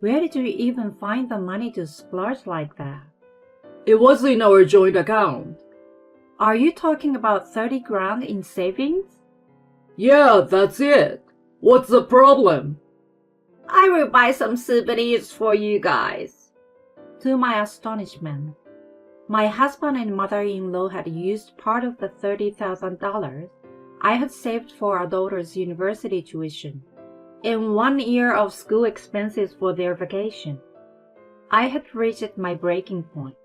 Where did you even find the money to splurge like that? It was in our joint account. Are you talking about 30 grand in savings? Yeah, that's it. What's the problem? I will buy some souvenirs for you guys. To my astonishment, my husband and mother-in-law had used part of the $30,000 I had saved for our daughter's university tuition and 1 year of school expenses for their vacation. I had reached my breaking point.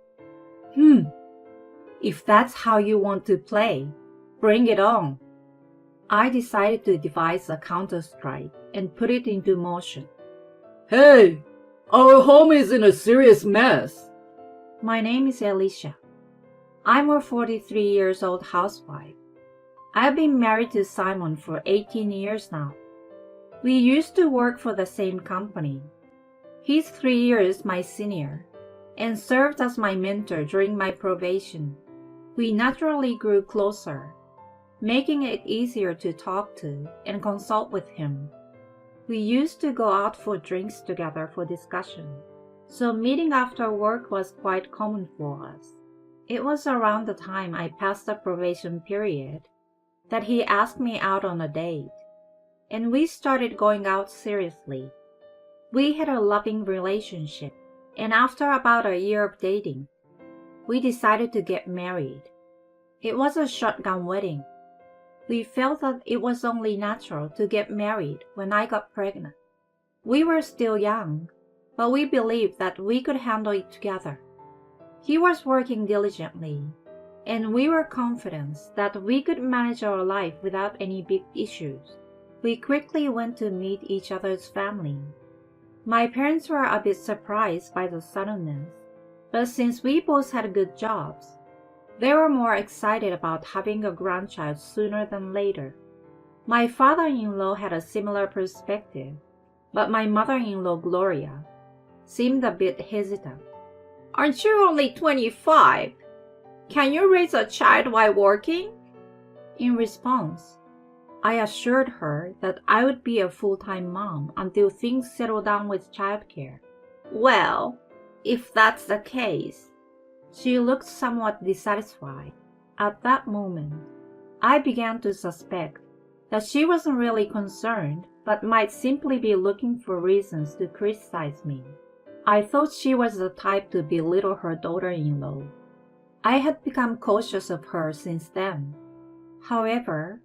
If that's how you want to play, bring it on. I decided to devise a counter-strike and put it into motion. Hey, our home is in a serious mess. My name is Alicia. I'm a 43 years old housewife. I've been married to Simon for 18 years now. We used to work for the same company. He's 3 years my senior and served as my mentor during my probation. We naturally grew closer, making it easier to talk to and consult with him. We used to go out for drinks together for discussion, so meeting after work was quite common for us. It was around the time I passed the probation period that he asked me out on a date, and we started going out seriously. We had a loving relationship, and after about a year of dating, we decided to get married. It was a shotgun wedding. We felt that it was only natural to get married when I got pregnant. We were still young, but we believed that we could handle it together. He was working diligently, and we were confident that we could manage our life without any big issues. We quickly went to meet each other's family. My parents were a bit surprised by the suddenness, but since we both had good jobs, they were more excited about having a grandchild sooner than later. My father-in-law had a similar perspective, but my mother-in-law, Gloria, seemed a bit hesitant. Aren't you only 25? Can you raise a child while working? In response, I assured her that I would be a full-time mom until things settle down with childcare. Well, if that's the case, she looked somewhat dissatisfied. At that moment, I began to suspect that she wasn't really concerned, but might simply be looking for reasons to criticize me. I thought she was the type to belittle her daughter-in-law. I had become cautious of her since then. However,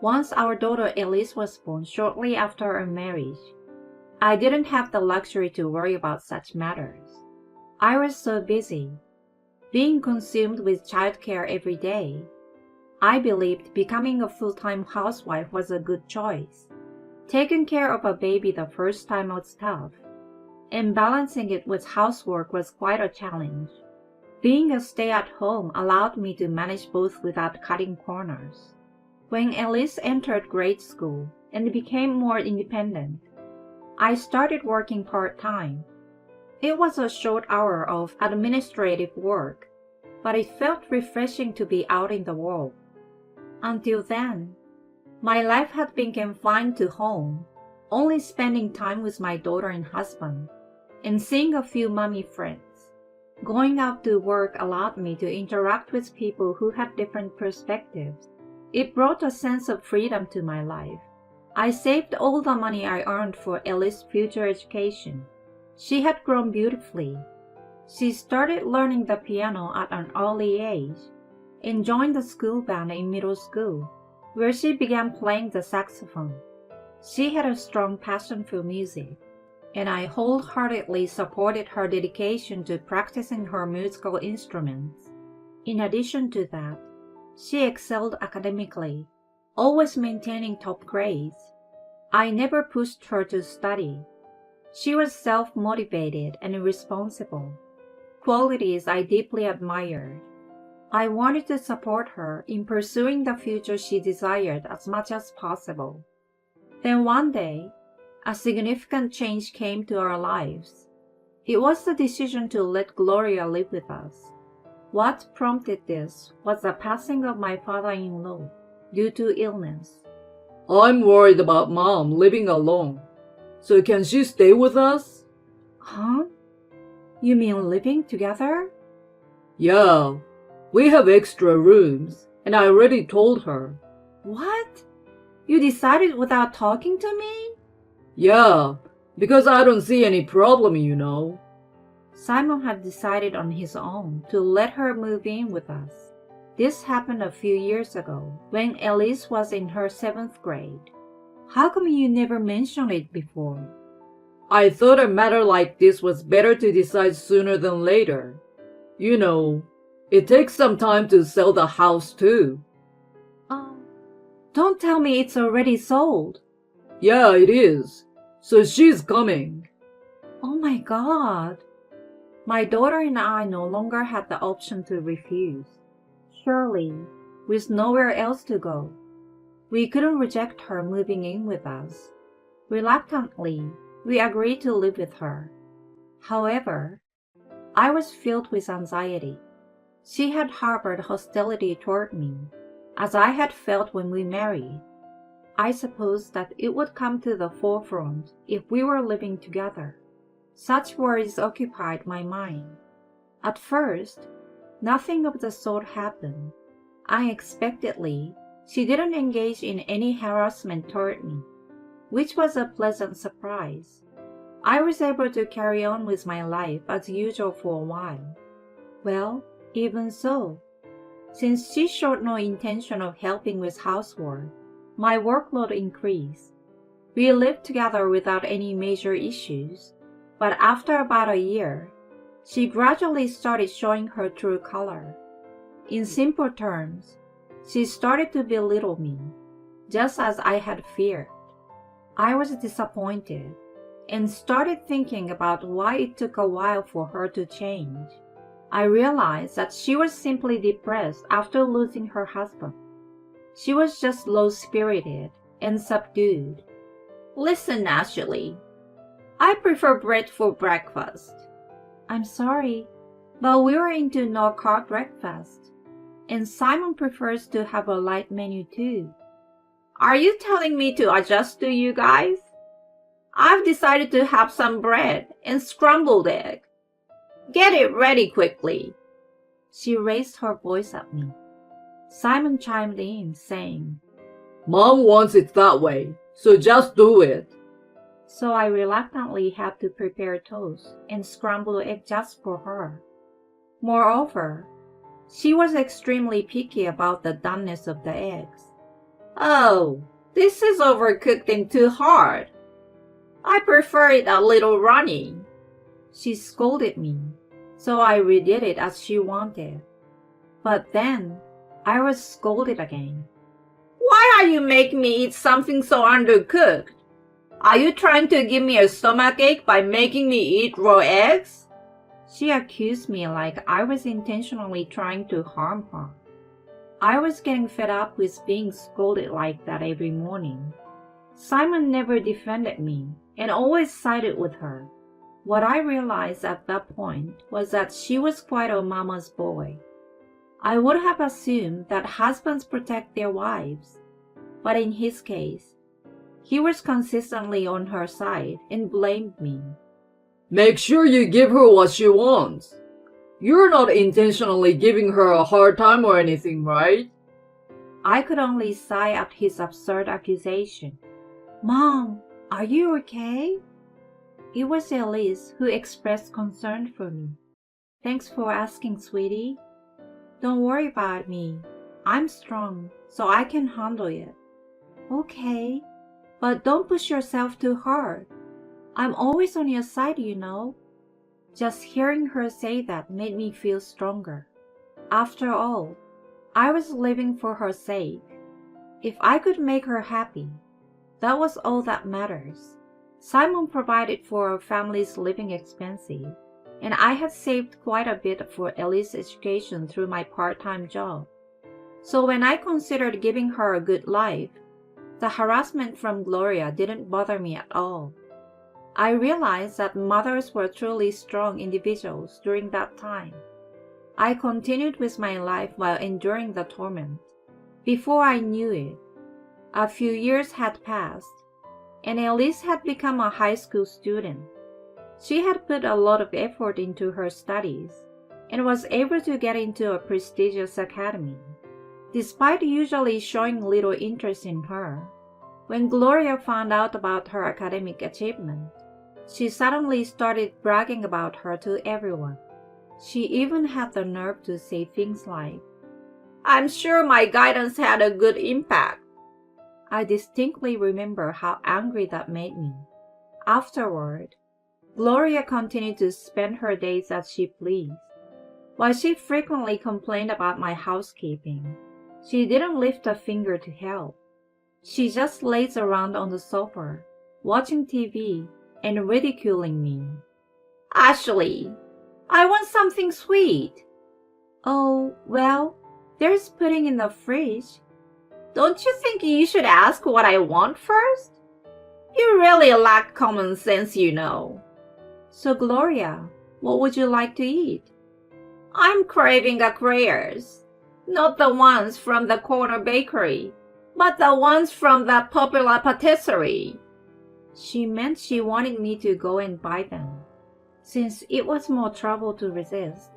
once our daughter Elise was born shortly after our marriage, I didn't have the luxury to worry about such matters. I was so busy, being consumed with childcare every day. I believed becoming a full-time housewife was a good choice. Taking care of a baby the first time was tough, and balancing it with housework was quite a challenge. Being a stay-at-home allowed me to manage both without cutting corners. When Elise entered grade school and became more independent, I started working part-time. It was a short hour of administrative work, but it felt refreshing to be out in the world. Until then, my life had been confined to home, only spending time with my daughter and husband, and seeing a few mommy friends. Going out to work allowed me to interact with people who had different perspectives. It brought a sense of freedom to my life. I saved all the money I earned for Elise's future education. She had grown beautifully. She started learning the piano at an early age and joined the school band in middle school, where she began playing the saxophone. She had a strong passion for music, and I wholeheartedly supported her dedication to practicing her musical instruments. In addition to that, she excelled academically, always maintaining top grades. I never pushed her to study. She was self-motivated and responsible, qualities I deeply admired. I wanted to support her in pursuing the future she desired as much as possible. Then one day, a significant change came to our lives. It was the decision to let Gloria live with us. What prompted this was the passing of my father-in-law due to illness. I'm worried about Mom living alone. So can she stay with us? Huh? You mean living together? Yeah, we have extra rooms, and I already told her. What? You decided without talking to me? Yeah, because I don't see any problem, you know. Simon had decided on his own to let her move in with us. This happened a few years ago when Elise was in her 7th grade. How come you never mentioned it before? I thought a matter like this was better to decide sooner than later. You know, it takes some time to sell the house too. Oh, don't tell me it's already sold. Yeah, it is. So she's coming. Oh my God. My daughter and I no longer had the option to refuse. Surely, with nowhere else to go, we couldn't reject her moving in with us. Reluctantly, we agreed to live with her. However, I was filled with anxiety. She had harbored hostility toward me, as I had felt when we married. I supposed that it would come to the forefront if we were living together. Such worries occupied my mind. At first, nothing of the sort happened. Unexpectedly, she didn't engage in any harassment toward me, which was a pleasant surprise. I was able to carry on with my life as usual for a while. Well, even so, since she showed no intention of helping with housework, my workload increased. We lived together without any major issues, but after about a year, she gradually started showing her true color. In simple terms, she started to belittle me, just as I had feared. I was disappointed and started thinking about why it took a while for her to change. I realized that she was simply depressed after losing her husband. She was just low-spirited and subdued. Listen, Ashley, I prefer bread for breakfast. I'm sorry, but we were into no-carb breakfast, and Simon prefers to have a light menu too. Are you telling me to adjust to you guys? I've decided to have some bread and scrambled egg. Get it ready quickly. She raised her voice at me. Simon chimed in, saying, Mom wants it that way, so just do it. So I reluctantly had to prepare toast and scrambled egg just for her. Moreover, she was extremely picky about the doneness of the eggs. Oh, this is overcooked and too hard. I prefer it a little runny. She scolded me, so I redid it as she wanted. But then, I was scolded again. Why are you making me eat something so undercooked? Are you trying to give me a stomachache by making me eat raw eggs? She accused me like I was intentionally trying to harm her. I was getting fed up with being scolded like that every morning. Simon never defended me and always sided with her. What I realized at that point was that she was quite a mama's boy. I would have assumed that husbands protect their wives, but in his case, he was consistently on her side and blamed me. Make sure you give her what she wants. You're not intentionally giving her a hard time or anything, right? I could only sigh at his absurd accusation. Mom, are you okay? It was Elise who expressed concern for me. Thanks for asking, sweetie. Don't worry about me. I'm strong, so I can handle it. Okay, but don't push yourself too hard. I'm always on your side, you know. Just hearing her say that made me feel stronger. After all, I was living for her sake. If I could make her happy, that was all that matters. Simon provided for our family's living expenses, and I had saved quite a bit for Ellie's education through my part-time job. So when I considered giving her a good life, the harassment from Gloria didn't bother me at all. I realized that mothers were truly strong individuals during that time. I continued with my life while enduring the torment. Before I knew it, a few years had passed, and Elise had become a high school student. She had put a lot of effort into her studies and was able to get into a prestigious academy. Despite usually showing little interest in her, when Gloria found out about her academic achievement, she suddenly started bragging about her to everyone. She even had the nerve to say things like, "I'm sure my guidance had a good impact." I distinctly remember how angry that made me. Afterward, Gloria continued to spend her days as she pleased. While she frequently complained about my housekeeping, she didn't lift a finger to help. She just lays around on the sofa, watching TV and ridiculing me. "Ashley, I want something sweet." "Oh, well, there's pudding in the fridge." "Don't you think you should ask what I want first? You really lack common sense, you know." "So, Gloria, what would you like to eat?" "I'm craving eclairs. Not the ones from the corner bakery, but the ones from the popular patisserie." She meant she wanted me to go and buy them. Since it was more trouble to resist,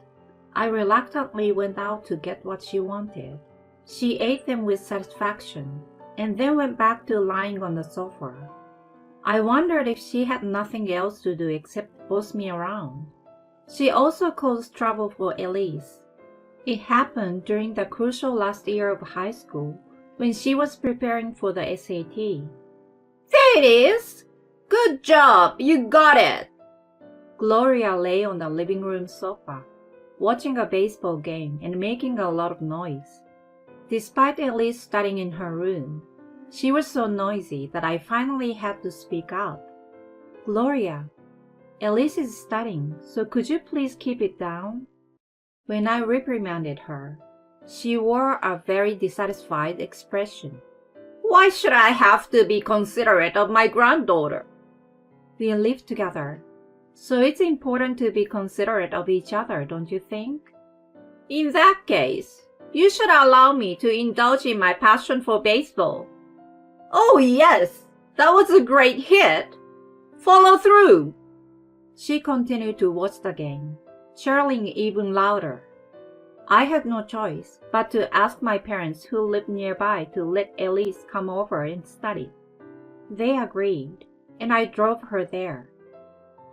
I reluctantly went out to get what she wanted. She ate them with satisfaction and then went back to lying on the sofa. I wondered if she had nothing else to do except boss me around. She also caused trouble for Elise. It happened during the crucial last year of high school when she was preparing for the SAT. "There it is! Good job, you got it!" Gloria lay on the living room sofa, watching a baseball game and making a lot of noise. Despite Elise studying in her room, she was so noisy that I finally had to speak up. "Gloria, Elise is studying, so could you please keep it down?" When I reprimanded her, she wore a very dissatisfied expression. "Why should I have to be considerate of my granddaughter?" "We live together, so it's important to be considerate of each other, don't you think?" "In that case, you should allow me to indulge in my passion for baseball." "Oh yes, that was a great hit. Follow through." She continued to watch the game, chirling even louder. I had no choice but to ask my parents who lived nearby to let Elise come over and study. They agreed, and I drove her there.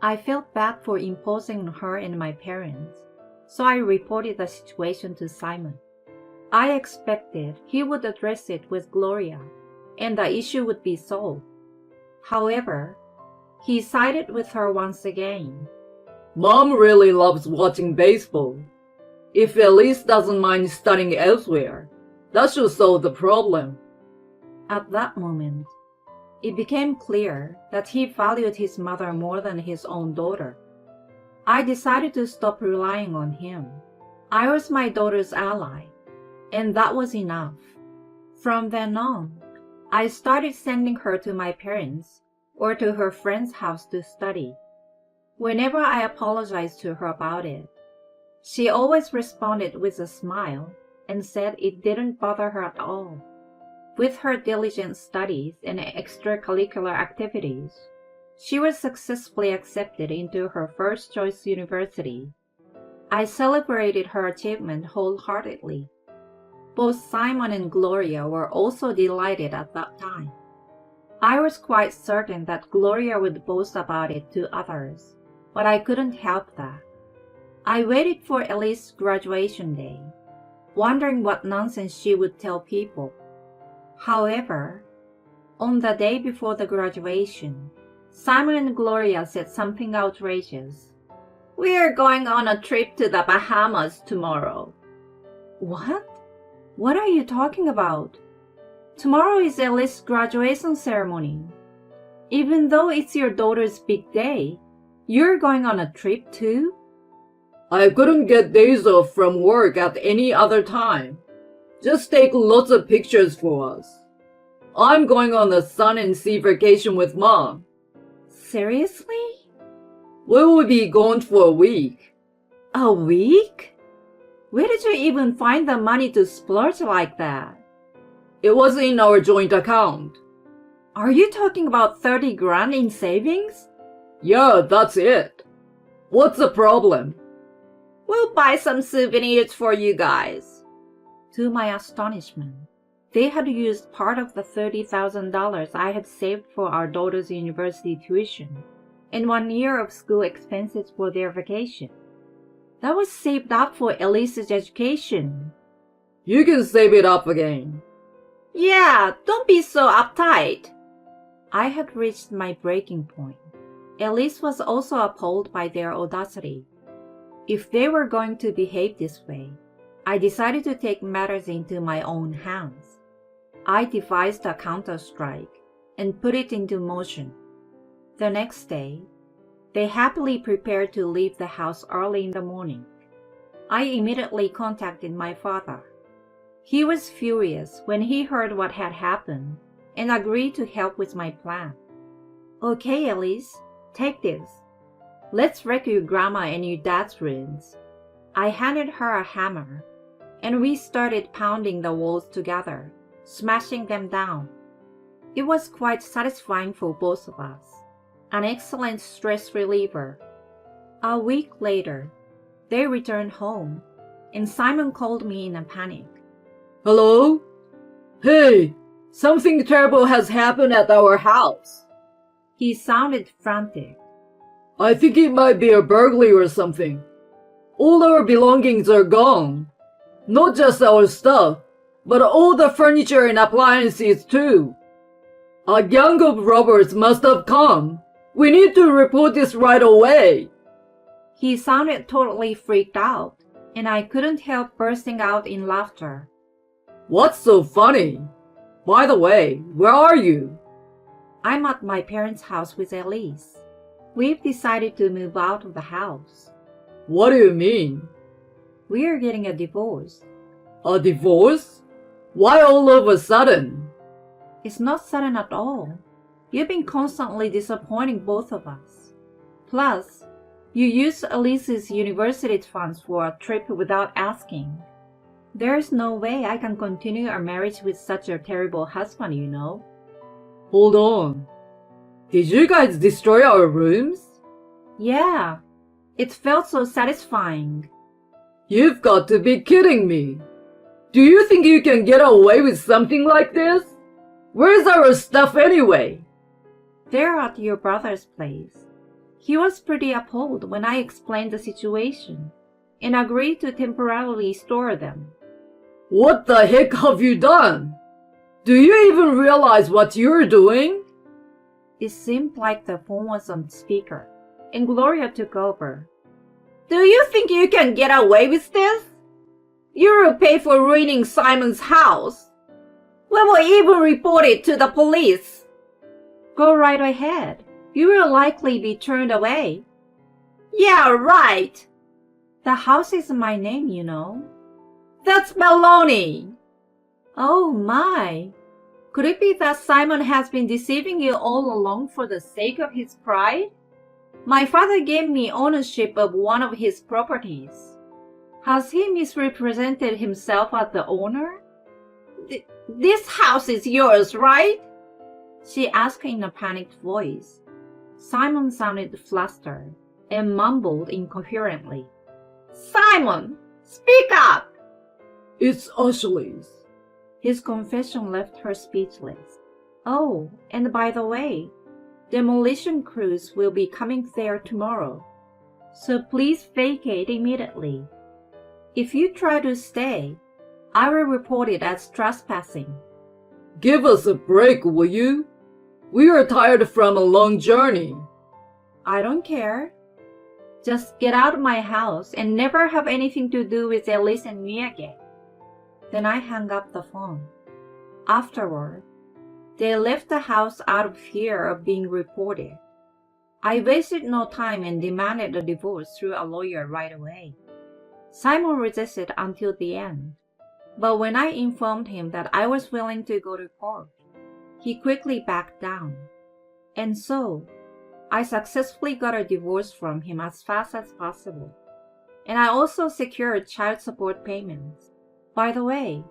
I felt bad for imposing on her and my parents, so I reported the situation to Simon. I expected he would address it with Gloria, and the issue would be solved. However, he sided with her once again. Mom really loves watching baseball. If Elise doesn't mind studying elsewhere, that should solve the problem. At that moment, it became clear that he valued his mother more than his own daughter. I decided to stop relying on him. I was my daughter's ally, and that was enough. From then on, I started sending her to my parents or to her friend's house to study. Whenever I apologized to her about it, she always responded with a smile and said it didn't bother her at all. With her diligent studies and extracurricular activities, she was successfully accepted into her first choice university. I celebrated her achievement wholeheartedly. Both Simon and Gloria were also delighted at that time. I was quite certain that Gloria would boast about it to others, but I couldn't help that. I waited for Elise's graduation day, wondering what nonsense she would tell people. However, on the day before the graduation, Simon and Gloria said something outrageous. "We're going on a trip to the Bahamas tomorrow." "What? What are you talking about? Tomorrow is Elise's graduation ceremony. Even though it's your daughter's big day, you're going on a trip too?" I couldn't get days off from work at any other time. Just take lots of pictures for us. I'm going on a sun and sea vacation with Mom. Seriously? We will be gone for a week. A week? Where did you even find the money to splurge like that? It was in our joint account. Are you talking about 30 grand in savings? Yeah, that's it. What's the problem? We'll buy some souvenirs for you guys. To my astonishment, they had used part of the $30,000 I had saved for our daughter's university tuition and 1 year of school expenses for their vacation. That was saved up for Elise's education. You can save it up again. Yeah, don't be so uptight. I had reached my breaking point. Elise was also appalled by their audacity. If they were going to behave this way, I decided to take matters into my own hands. I devised a counter-strike and put it into motion. The next day, they happily prepared to leave the house early in the morning. I immediately contacted my father. He was furious when he heard what had happened and agreed to help with my plan. Okay, Elise, take this. Let's wreck your grandma and your dad's rooms. I handed her a hammer, and we started pounding the walls together, smashing them down. It was quite satisfying for both of us. An excellent stress reliever. A week later, they returned home, and Simon called me in a panic. Hello? Hey, something terrible has happened at our house. He sounded frantic. I think it might be a burglary or something. All our belongings are gone. Not just our stuff, but all the furniture and appliances too. A gang of robbers must have come. We need to report this right away. He sounded totally freaked out, and I couldn't help bursting out in laughter. What's so funny? By the way, where are you? I'm at my parents' house with Elise. We've decided to move out of the house. What do you mean? We're getting a divorce. A divorce? Why all of a sudden? It's not sudden at all. You've been constantly disappointing both of us. Plus, you used Elise's university funds for a trip without asking. There's no way I can continue our marriage with such a terrible husband, you know. Hold on. Did you guys destroy our rooms? Yeah, it felt so satisfying. You've got to be kidding me. Do you think you can get away with something like this? Where's our stuff anyway? They're at your brother's place. He was pretty appalled when I explained the situation and agreed to temporarily store them. What the heck have you done? Do you even realize what you're doing? It seemed like the phone was on speaker, and Gloria took over. Do you think you can get away with this? You'll pay for ruining Simon's house. We will even report it to the police. Go right ahead. You will likely be turned away. Yeah, right. The house is in my name, you know. That's baloney. Oh my. Could it be that Simon has been deceiving you all along for the sake of his pride? My father gave me ownership of one of his properties. Has he misrepresented himself as the owner? This house is yours, right? She asked in a panicked voice. Simon sounded flustered and mumbled incoherently. Simon, speak up! It's Ashley's. His confession left her speechless. Oh, and by the way, demolition crews will be coming there tomorrow, so please vacate immediately. If you try to stay, I will report it as trespassing. Give us a break, will you? We are tired from a long journey. I don't care. Just get out of my house and never have anything to do with Elise and me again. Then I hung up the phone. Afterward, they left the house out of fear of being reported. I wasted no time and demanded a divorce through a lawyer right away. Simon resisted until the end, but when I informed him that I was willing to go to court, he quickly backed down. And so, I successfully got a divorce from him as fast as possible. And I also secured child support payments. By the way,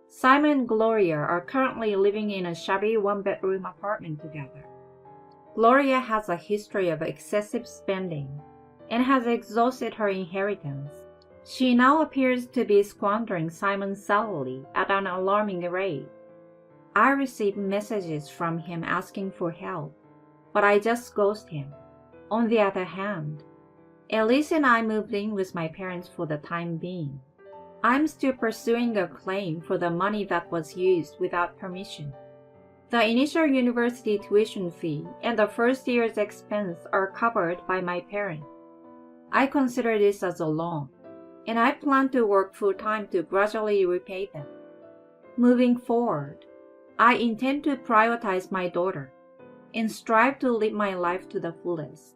Simon and Gloria are currently living in a shabby one-bedroom apartment together. Gloria has a history of excessive spending, and has exhausted her inheritance. She now appears to be squandering Simon's salary at an alarming rate. I receive messages from him asking for help, but I just ghost him. On the other hand, Elise and I moved in with my parents for the time being. I'm still pursuing a claim for the money that was used without permission. The initial university tuition fee and the first year's expense are covered by my parents. I consider this as a loan, and I plan to work full-time to gradually repay them. Moving forward, I intend to prioritize my daughter and strive to live my life to the fullest.